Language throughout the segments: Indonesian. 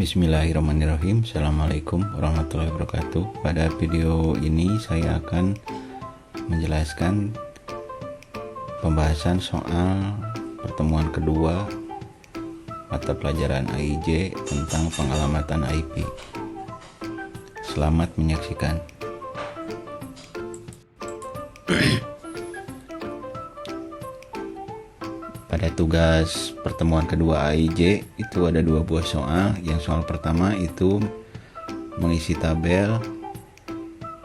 Bismillahirrahmanirrahim. Assalamualaikum warahmatullahi wabarakatuh. Pada video ini saya akan menjelaskan pembahasan soal pertemuan kedua mata pelajaran AIJ tentang pengalamatan IP. Selamat menyaksikan. Pada tugas pertemuan kedua AIJ itu ada dua buah soal. Yang soal pertama itu mengisi tabel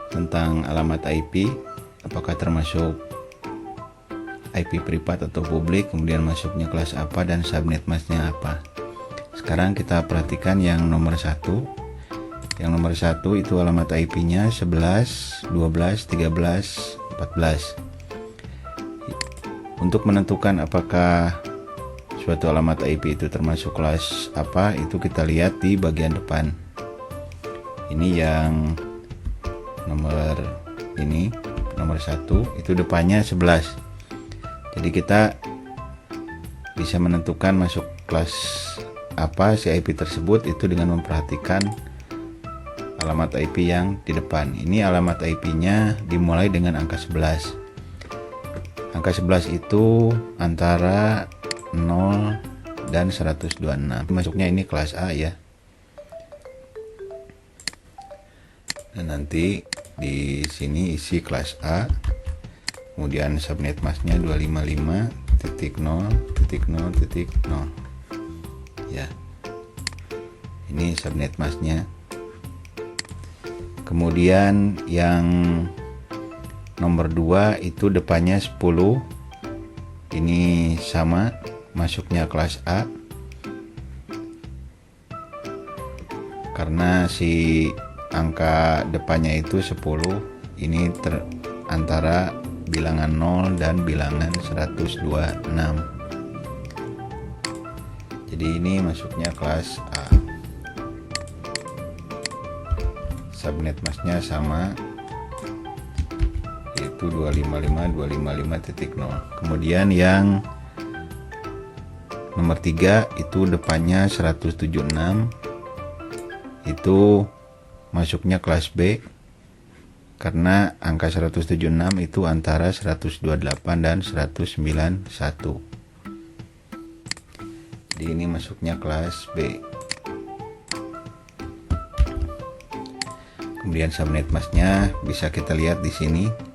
tentang alamat IP, apakah termasuk IP privat atau publik, kemudian masuknya kelas apa dan subnet masknya apa. Sekarang kita perhatikan yang nomor 1. Yang nomor 1 itu alamat IP-nya 11, 12, 13, 14. Untuk menentukan apakah suatu alamat IP itu termasuk kelas apa, itu kita lihat di bagian depan. Ini yang nomor 1 itu depannya 11. Jadi kita bisa menentukan masuk kelas apa si IP tersebut itu dengan memperhatikan alamat IP yang di depan. Ini alamat IP-nya dimulai dengan angka 11. Angka 11 itu antara 0 dan 126. Masuknya ini kelas A ya. Dan nanti di sini isi kelas A. Kemudian subnet masknya 255.0.0.0. Ya. Ini subnet masknya. Kemudian yang nomor 2 itu depannya 10. Ini sama, masuknya kelas A. Karena si angka depannya itu 10, ini antara bilangan 0 dan bilangan 126. Jadi ini masuknya kelas A. Subnet masknya sama, itu 255.255.0. Kemudian yang nomor 3 itu depannya 176, itu masuknya kelas B karena angka 176 itu antara 128 dan 191. Jadi ini masuknya kelas B. Kemudian subnet masknya bisa kita lihat di sini.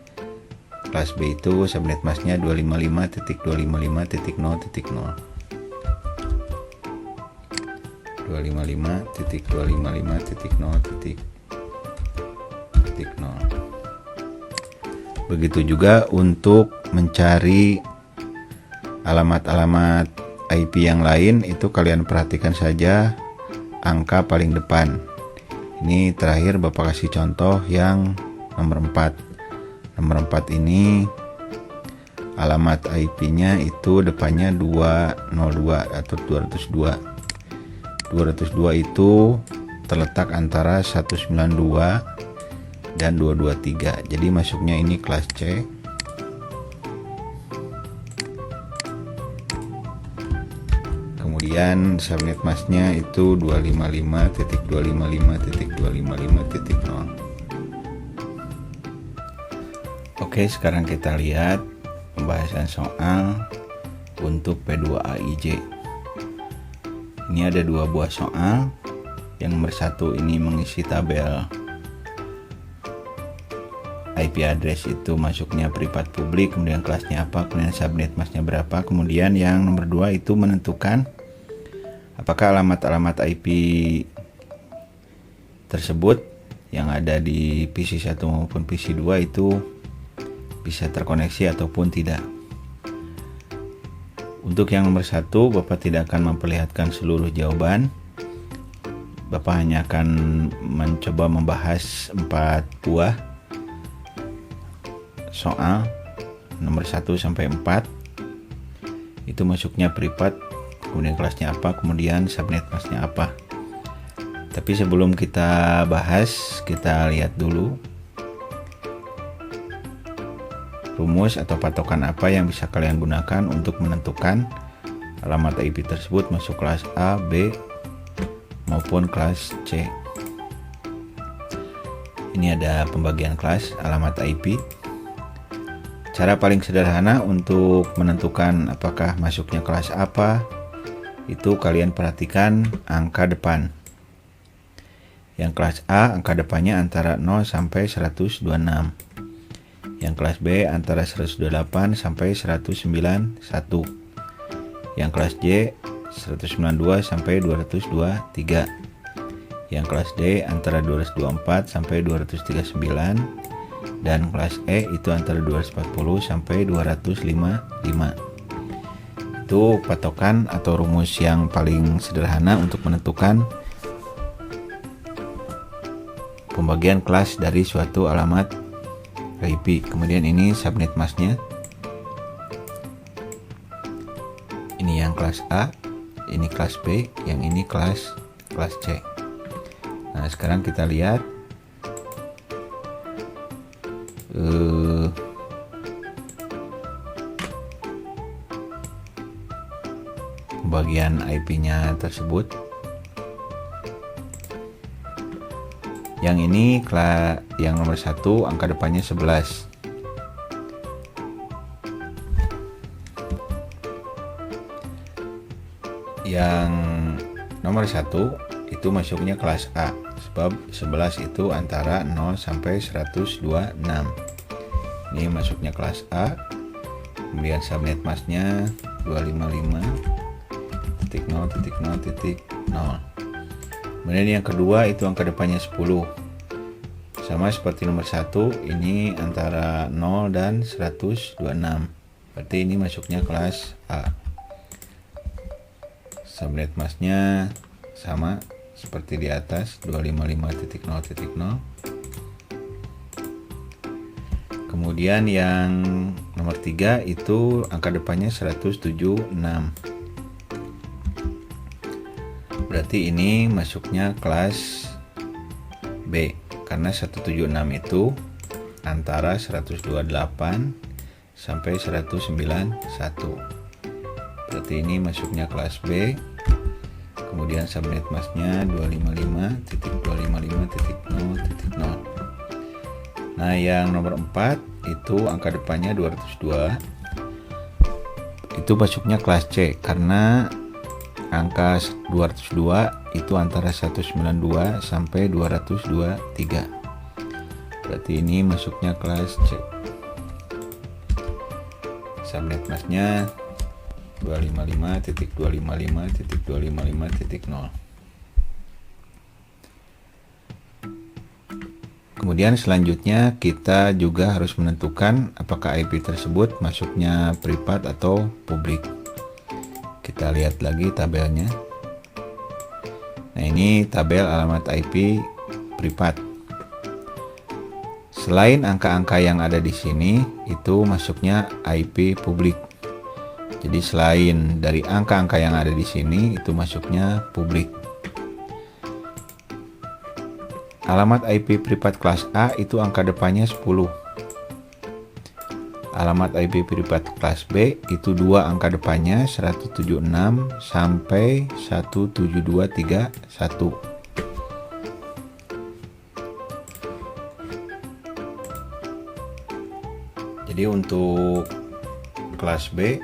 Kelas B itu subnet masknya 255.255.0.0. 255.255.0.0. Begitu juga untuk mencari alamat-alamat IP yang lain, itu kalian perhatikan saja angka paling depan. Ini terakhir Bapak kasih contoh yang nomor 4. Nomor 4 ini alamat IP-nya itu depannya 202 atau 202. 202 itu terletak antara 192 dan 223. Jadi masuknya ini kelas C. Kemudian subnet masknya itu 255.255.255.0. Oke, sekarang kita lihat pembahasan soal untuk P2AIJ. Ini ada dua buah soal. Yang nomor 1 ini mengisi tabel IP address itu masuknya privat publik, kemudian kelasnya apa, kemudian subnet masknya berapa. Kemudian yang nomor 2 itu menentukan apakah alamat-alamat IP tersebut yang ada di PC 1 maupun PC 2 itu bisa terkoneksi ataupun tidak. Untuk yang nomor 1, Bapak tidak akan memperlihatkan seluruh jawaban. Bapak hanya akan mencoba membahas 4 buah soal nomor 1 sampai 4. Itu masuknya privat, kemudian kelasnya apa, kemudian subnet masknya apa. Tapi sebelum kita bahas, kita lihat dulu rumus atau patokan apa yang bisa kalian gunakan untuk menentukan alamat IP tersebut masuk kelas A, B, maupun kelas C. Ini ada pembagian kelas alamat IP. Cara paling sederhana untuk menentukan apakah masuknya kelas apa, itu kalian perhatikan angka depan. Yang kelas A angka depannya antara 0 sampai 126. Yang kelas B antara 128 sampai 191. Yang kelas J 192 sampai 223. Yang kelas D antara 224 sampai 239. Dan kelas E itu antara 240 sampai 255. Itu patokan atau rumus yang paling sederhana untuk menentukan pembagian kelas dari suatu alamat IP. Kemudian ini subnet masknya. Ini yang kelas A, ini kelas B, yang ini kelas C. Nah, sekarang kita lihat pembagian IP-nya tersebut. Yang ini yang nomor 1 angka depannya 11. Yang nomor 1 itu masuknya kelas A, sebab 11 itu antara 0 sampai 126. Ini masuknya kelas A. Kemudian subnet masknya 255.0.0.0. Kemudian yang kedua itu angka depannya 10. Sama seperti nomor 1, ini antara 0 dan 126. Berarti ini masuknya kelas A. Subnet masknya sama seperti di atas, 255.0.0. Kemudian yang nomor 3 itu angka depannya 176. Berarti ini masuknya kelas B, karena 176 itu antara 128 sampai 191. Berarti ini masuknya kelas B. Kemudian subnet masknya 255.255.0.0. Nah, yang nomor 4 itu angka depannya 202. Itu masuknya kelas C, karena angka 202 itu antara 192 sampai 223. Berarti ini masuknya kelas C. Subnet masknya 255.255.255.0. Kemudian selanjutnya kita juga harus menentukan apakah IP tersebut masuknya privat atau publik. Kita lihat lagi tabelnya. Nah, ini tabel alamat IP privat. Selain angka-angka yang ada di sini, itu masuknya IP publik. Jadi selain dari angka-angka yang ada di sini, itu masuknya publik. Alamat IP privat kelas A itu angka depannya 10. Alamat IP privat kelas B itu 2 angka depannya 176 sampai 17231. Jadi untuk kelas B,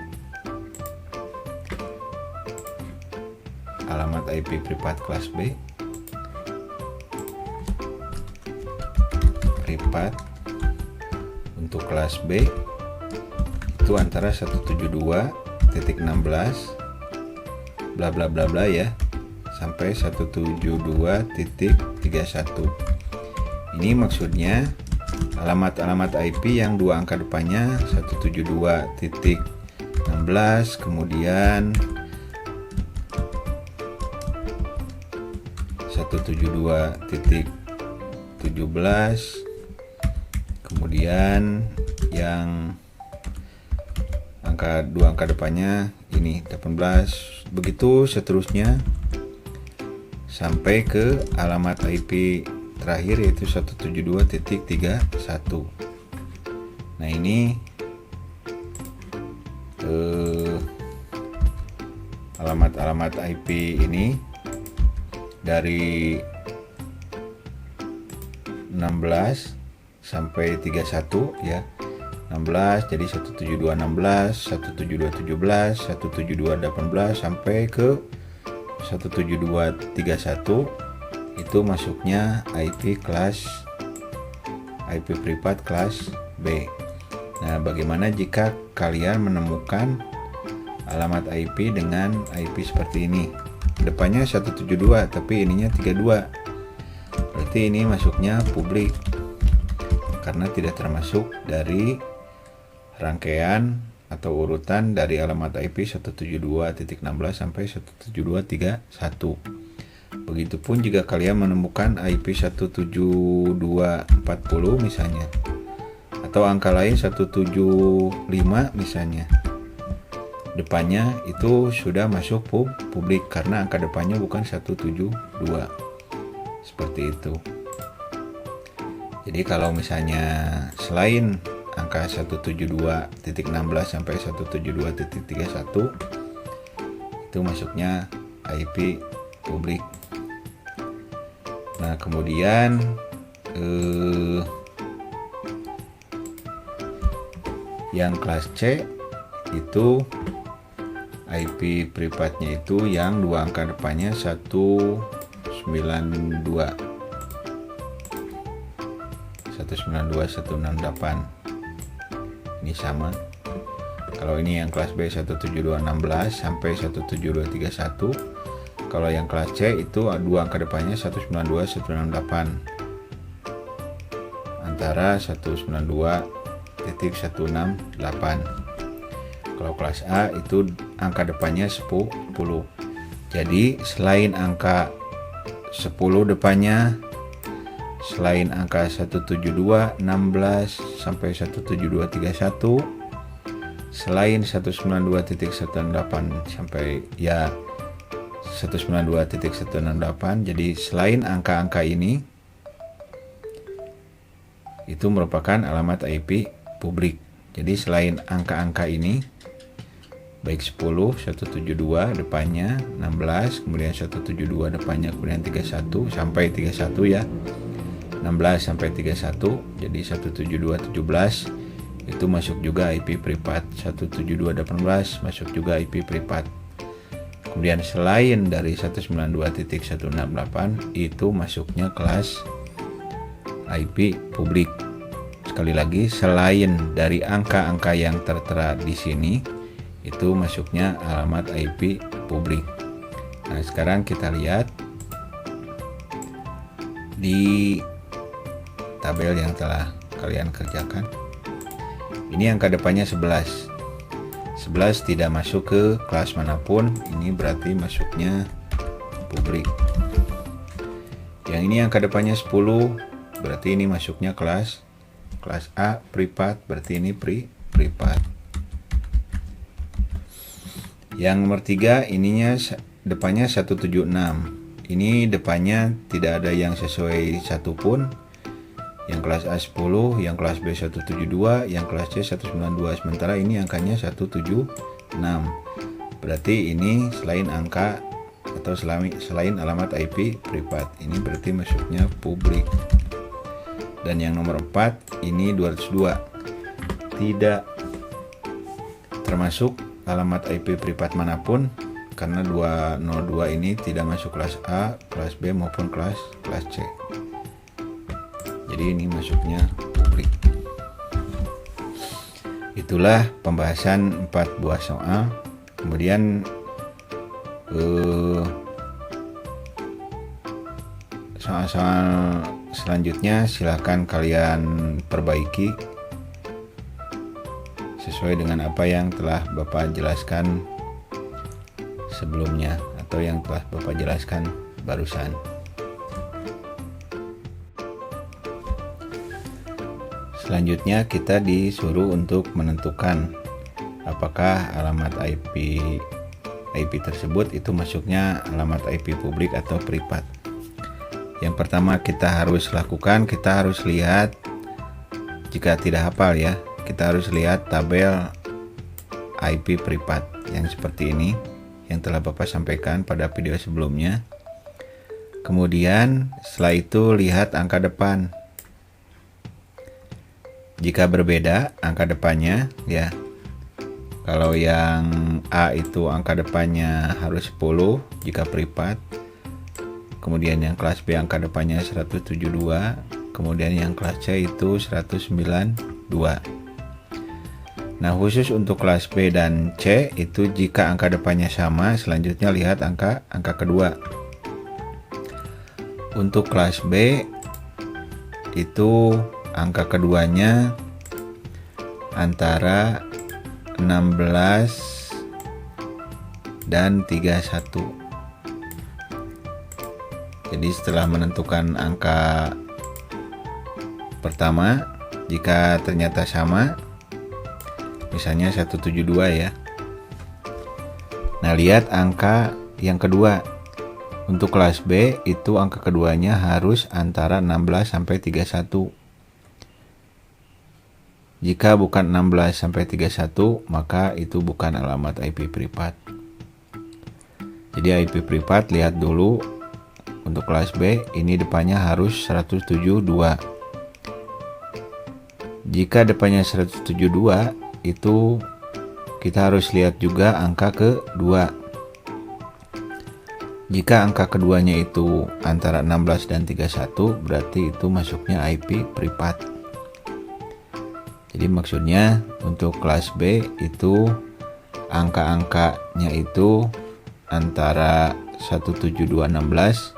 alamat IP privat kelas B privat untuk kelas B itu antara 172.16 bla bla bla bla ya sampai 172.31. Ini maksudnya alamat-alamat IP yang 2 angka depannya 172.16, kemudian 172.17, kemudian yang 2 angka depannya ini 18, begitu seterusnya sampai ke alamat IP terakhir yaitu 172.31. Nah, ini alamat-alamat IP ini dari 16 sampai 31 ya. 16 jadi 17216, 17217, 17218 sampai ke 17231 itu masuknya IP privat kelas B. Nah, bagaimana jika kalian menemukan alamat IP dengan IP seperti ini? Depannya 172 tapi ininya 32. Berarti ini masuknya publik karena tidak termasuk dari rangkaian atau urutan dari alamat IP 172.16 sampai 172.31. Begitupun jika kalian menemukan IP 17240 misalnya, atau angka lain 175 misalnya, depannya itu sudah masuk publik karena angka depannya bukan 172. Seperti itu. Jadi kalau misalnya selain angka 172.16 sampai 172.31 itu masuknya IP publik. Nah, kemudian yang kelas C itu IP privatnya itu yang dua angka depannya 192 168. Ini sama. Kalau ini yang kelas B 17216 sampai 17231. Kalau yang kelas C itu dua angka depannya 192 168. Antara 192.168. Kalau kelas A itu angka depannya 10. Jadi selain angka 10 depannya, selain angka 172, 16 sampai 17231, selain 192.168 sampai ya 192.168, jadi selain angka-angka ini itu merupakan alamat IP publik. Jadi selain angka-angka ini baik 10, 172 depannya 16, kemudian 172 depannya kemudian 31 sampai 31 ya. 16 sampai 31 jadi 17217 itu masuk juga IP privat, 17218 masuk juga IP privat. Kemudian selain dari 192.168 itu masuknya kelas IP publik. Sekali lagi, selain dari angka-angka yang tertera di sini itu masuknya alamat IP publik. Nah, sekarang kita lihat di tabel yang telah kalian kerjakan. Ini angka depannya 11. 11 tidak masuk ke kelas manapun, ini berarti masuknya publik. Yang ini angka depannya 10, berarti ini masuknya kelas A privat, berarti ini privat. Yang nomor 3 ininya depannya 176. Ini depannya tidak ada yang sesuai satupun. Yang kelas A 10, yang kelas B 172, yang kelas C 192. Sementara ini angkanya 176. Berarti ini selain angka atau selain alamat IP privat. Ini berarti masuknya publik. Dan yang nomor 4 ini 202. Tidak termasuk alamat IP privat manapun karena 202 ini tidak masuk kelas A, kelas B maupun kelas C. Jadi ini masuknya publik. Itulah pembahasan 4 buah soal. Kemudian soal-soal selanjutnya silakan kalian perbaiki sesuai dengan apa yang telah Bapak jelaskan sebelumnya atau yang telah Bapak jelaskan barusan. Selanjutnya kita disuruh untuk menentukan apakah alamat IP tersebut itu masuknya alamat IP publik atau privat. Yang pertama kita harus lakukan, kita harus lihat, jika tidak hafal ya, kita harus lihat tabel IP privat yang seperti ini yang telah Bapak sampaikan pada video sebelumnya. Kemudian setelah itu lihat angka depan. Jika berbeda angka depannya ya. Kalau yang A itu angka depannya harus 10 jika privat. Kemudian yang kelas B angka depannya 172. Kemudian yang kelas C itu 192. Nah, khusus untuk kelas B dan C itu jika angka depannya sama, selanjutnya lihat angka kedua. Untuk kelas B itu angka keduanya antara 16 dan 31. Jadi setelah menentukan angka pertama, jika ternyata sama, misalnya 172 ya. Nah, lihat angka yang kedua. Untuk kelas B itu angka keduanya harus antara 16 sampai 31. Jika bukan 16 sampai 31, maka itu bukan alamat IP privat. Jadi IP privat lihat dulu. Untuk kelas B ini depannya harus 172. Jika depannya 172, itu kita harus lihat juga angka kedua. Jika angka keduanya itu antara 16 dan 31, berarti itu masuknya IP privat. Jadi maksudnya untuk kelas B itu angka-angkanya itu antara 17216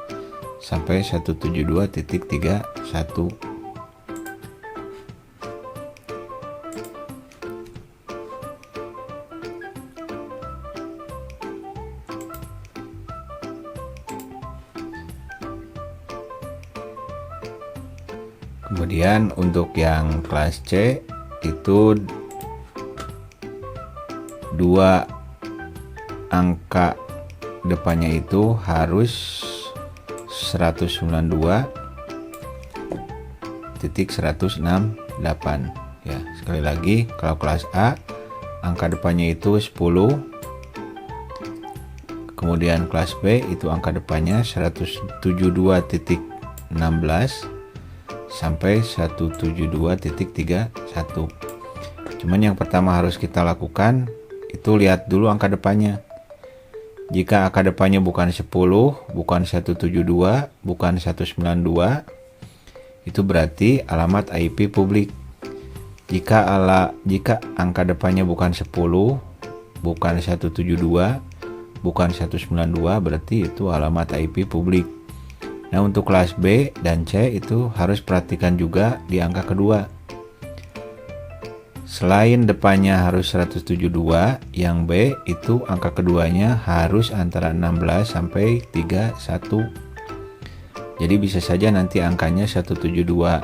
sampai 172.31. Kemudian untuk yang kelas C itu dua angka depannya itu harus 192.168 ya. Sekali lagi, kalau kelas A angka depannya itu 10. Kemudian kelas B itu angka depannya 172.16 sampai 172.31. Cuman yang pertama harus kita lakukan itu lihat dulu angka depannya. Jika angka depannya bukan 10, bukan 172, bukan 192, itu berarti alamat IP publik. Jika angka depannya bukan 10, bukan 172, bukan 192, berarti itu alamat IP publik. Nah, untuk kelas B dan C itu harus perhatikan juga di angka kedua. Selain depannya harus 172, yang B itu angka keduanya harus antara 16 sampai 31. Jadi bisa saja nanti angkanya 172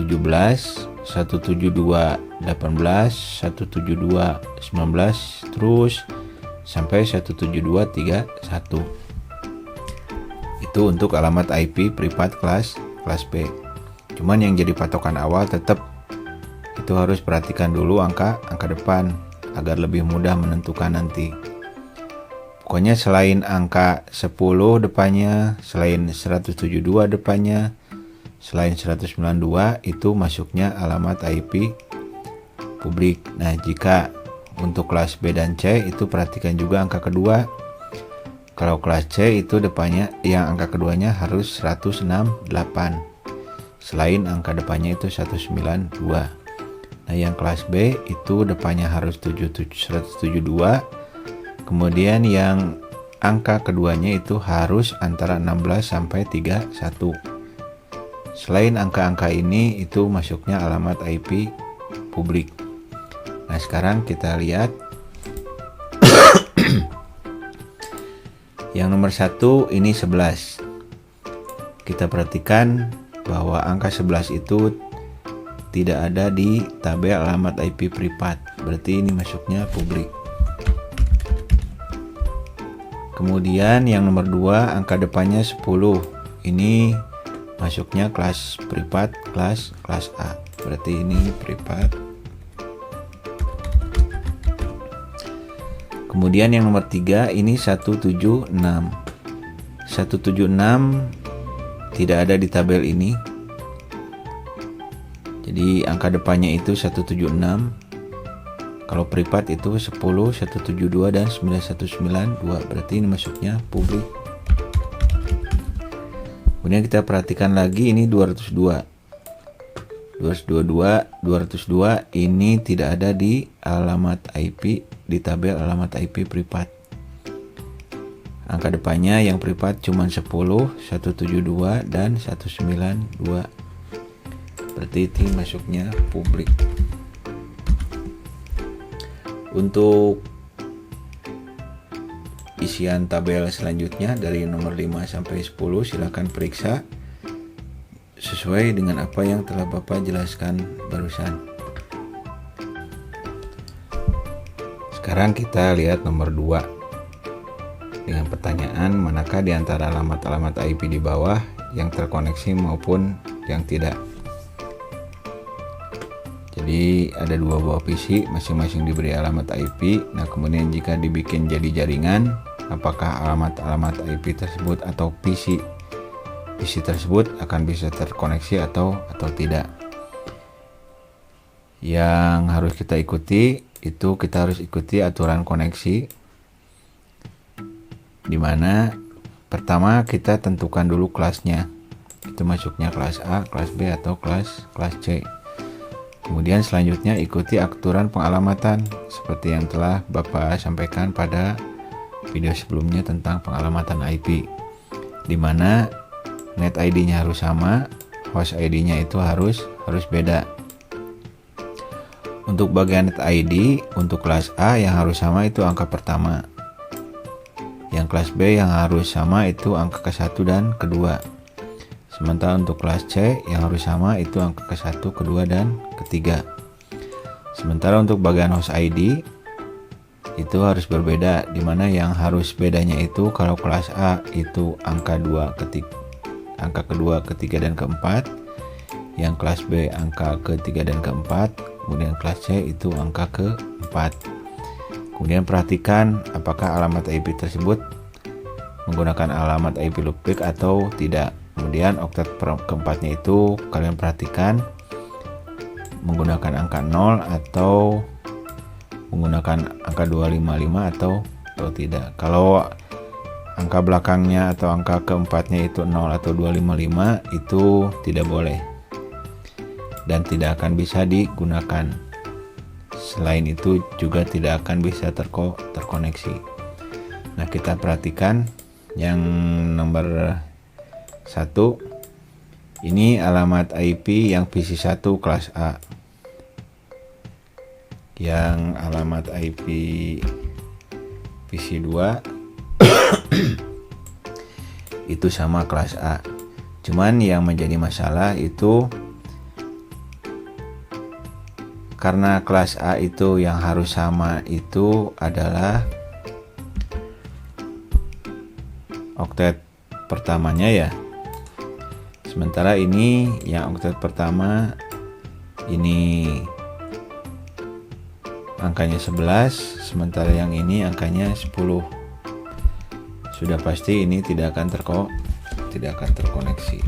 17, 172 18, 172 19, terus sampai 172 31. Itu untuk alamat IP privat kelas B. Cuman yang jadi patokan awal tetap itu harus perhatikan dulu angka depan agar lebih mudah menentukan nanti. Pokoknya selain angka 10 depannya, selain 172 depannya, selain 192 itu masuknya alamat IP publik. Nah, jika untuk kelas B dan C itu perhatikan juga angka kedua. Kalau kelas C itu depannya yang angka keduanya harus 168. Selain angka depannya itu 192. Nah, yang kelas B itu depannya harus 172. Kemudian yang angka keduanya itu harus antara 16 sampai 31. Selain angka-angka ini itu masuknya alamat IP publik. Nah, sekarang kita lihat yang nomor 1 ini 11. Kita perhatikan bahwa angka 11 itu tidak ada di tabel alamat IP privat. Berarti ini masuknya publik. Kemudian yang nomor 2 angka depannya 10. Ini masuknya kelas privat kelas A. Berarti ini privat. Kemudian yang nomor 3 ini 176. 176 tidak ada di tabel ini. Jadi angka depannya itu 176. Kalau privat itu 10, 172 dan 9192. Berarti ini masuknya publik. Kemudian kita perhatikan lagi ini 202. 202 ini tidak ada di alamat IP, di tabel alamat IP privat. Angka depannya yang privat cuma 10, 172 dan 192. Berarti itu masuknya publik. Untuk isian tabel selanjutnya dari nomor 5 sampai 10 silakan periksa sesuai dengan apa yang telah Bapak jelaskan barusan. Sekarang kita lihat nomor 2 dengan pertanyaan manakah di antara alamat-alamat IP di bawah yang terkoneksi maupun yang tidak. Jadi ada 2 buah PC, masing-masing diberi alamat IP. Nah kemudian jika dibikin jadi jaringan, apakah alamat-alamat IP tersebut atau PC tersebut akan bisa terkoneksi atau tidak. Yang harus kita ikuti itu kita harus ikuti aturan koneksi, dimana pertama kita tentukan dulu kelasnya, itu masuknya kelas A, kelas B atau kelas C. Kemudian selanjutnya ikuti aturan pengalamatan seperti yang telah Bapak sampaikan pada video sebelumnya tentang pengalamatan IP, di mana net ID-nya harus sama, host ID-nya itu harus beda. Untuk bagian net ID untuk kelas A yang harus sama itu angka pertama. Yang kelas B yang harus sama itu angka ke-1 dan kedua. Sementara untuk kelas C yang harus sama itu angka ke-1, kedua dan ketiga. Sementara untuk bagian host ID itu harus berbeda, dimana yang harus bedanya itu kalau kelas A itu angka kedua, ketiga dan keempat, yang kelas B angka ketiga dan keempat, kemudian kelas C itu angka keempat. Kemudian perhatikan apakah alamat IP tersebut menggunakan alamat IP loopback atau tidak. Kemudian oktet keempatnya itu kalian perhatikan menggunakan angka 0 atau menggunakan angka 255 atau tidak. Kalau angka belakangnya atau angka keempatnya itu 0 atau 255 itu tidak boleh dan tidak akan bisa digunakan. Selain itu juga tidak akan bisa terkoneksi. Nah kita perhatikan yang nomor 1, ini alamat IP yang PC1 kelas A. Yang alamat IP PC2 itu sama kelas A. Cuman yang menjadi masalah itu karena kelas A itu yang harus sama itu adalah oktet pertamanya ya. Sementara ini yang oktet pertama ini angkanya 11, sementara yang ini angkanya 10. Sudah pasti ini tidak akan terkoneksi.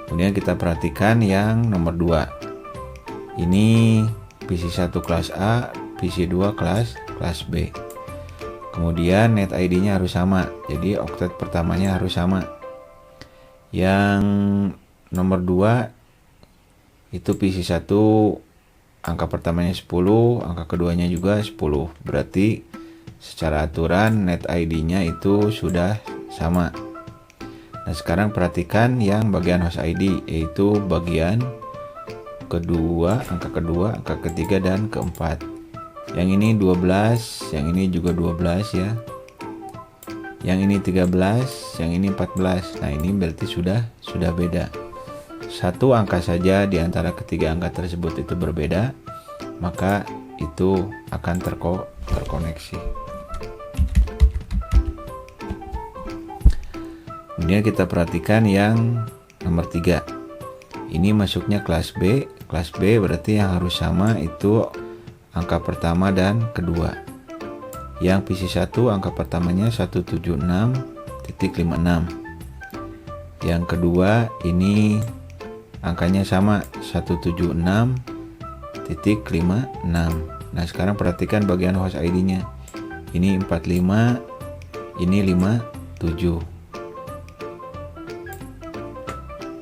Kemudian kita perhatikan yang nomor 2. Ini PC1 kelas A, PC2 kelas B. Kemudian net ID-nya harus sama. Jadi oktet pertamanya harus sama. Yang nomor 2 itu PC1 angka pertamanya 10, angka keduanya juga 10. Berarti secara aturan net ID-nya itu sudah sama. Nah, sekarang perhatikan yang bagian host ID, yaitu bagian kedua, angka ketiga dan keempat. Yang ini 12, yang ini juga 12 ya. Yang ini 13, yang ini 14. Nah, ini berarti sudah beda. Satu angka saja di antara ketiga angka tersebut itu berbeda, maka itu akan terkoneksi. Kemudian kita perhatikan yang nomor 3. Ini masuknya kelas B. Kelas B berarti yang harus sama itu angka pertama dan kedua. Yang PC1 angka pertamanya 176.56. Yang kedua ini angkanya sama 176.56. Nah, sekarang perhatikan bagian host ID-nya. Ini 45, ini 57.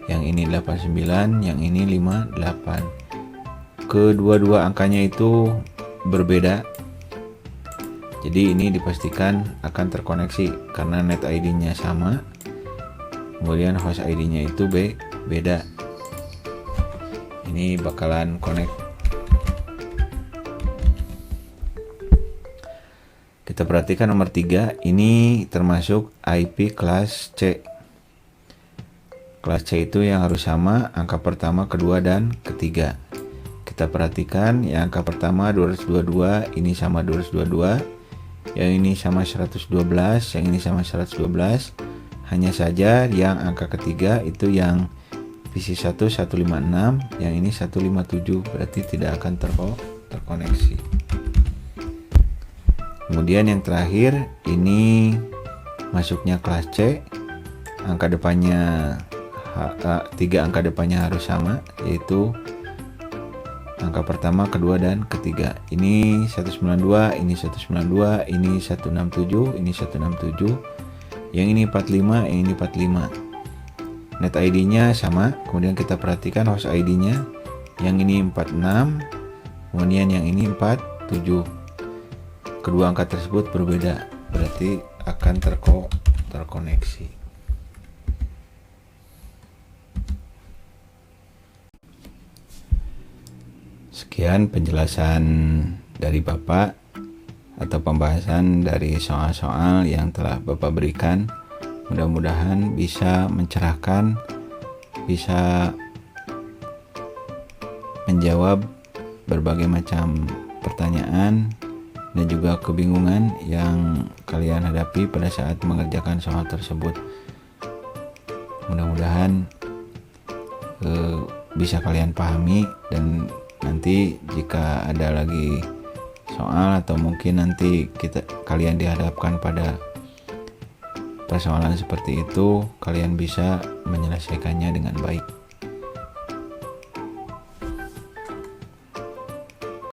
Yang ini 89, yang ini 58. Kedua-dua angkanya itu berbeda. Jadi ini dipastikan akan terkoneksi karena net ID-nya sama. Kemudian host ID-nya itu beda. Ini bakalan connect. Kita perhatikan nomor 3, ini termasuk IP kelas C. Kelas C itu yang harus sama angka pertama, kedua, dan ketiga. Kita perhatikan yang angka pertama 222, ini sama 222, yang ini sama 112, yang ini sama 112. Hanya saja yang angka ketiga itu yang PC1 156, yang ini 157, berarti tidak akan terkoneksi. Kemudian yang terakhir ini masuknya kelas C, angka depannya 3 angka depannya harus sama, yaitu angka pertama, kedua, dan ketiga. Ini 192, ini 192, ini 167, ini 167, yang ini 45, yang ini 45. Net ID-nya sama. Kemudian kita perhatikan host ID-nya, yang ini 46, kemudian yang ini 47. Kedua angka tersebut berbeda, berarti akan terkoneksi. Sekian penjelasan dari Bapak atau pembahasan dari soal-soal yang telah Bapak berikan. Mudah-mudahan bisa mencerahkan, bisa menjawab berbagai macam pertanyaan dan juga kebingungan yang kalian hadapi pada saat mengerjakan soal tersebut. Mudah-mudahan bisa kalian pahami, dan nanti jika ada lagi soal atau mungkin nanti kalian dihadapkan pada persoalan seperti itu, kalian bisa menyelesaikannya dengan baik.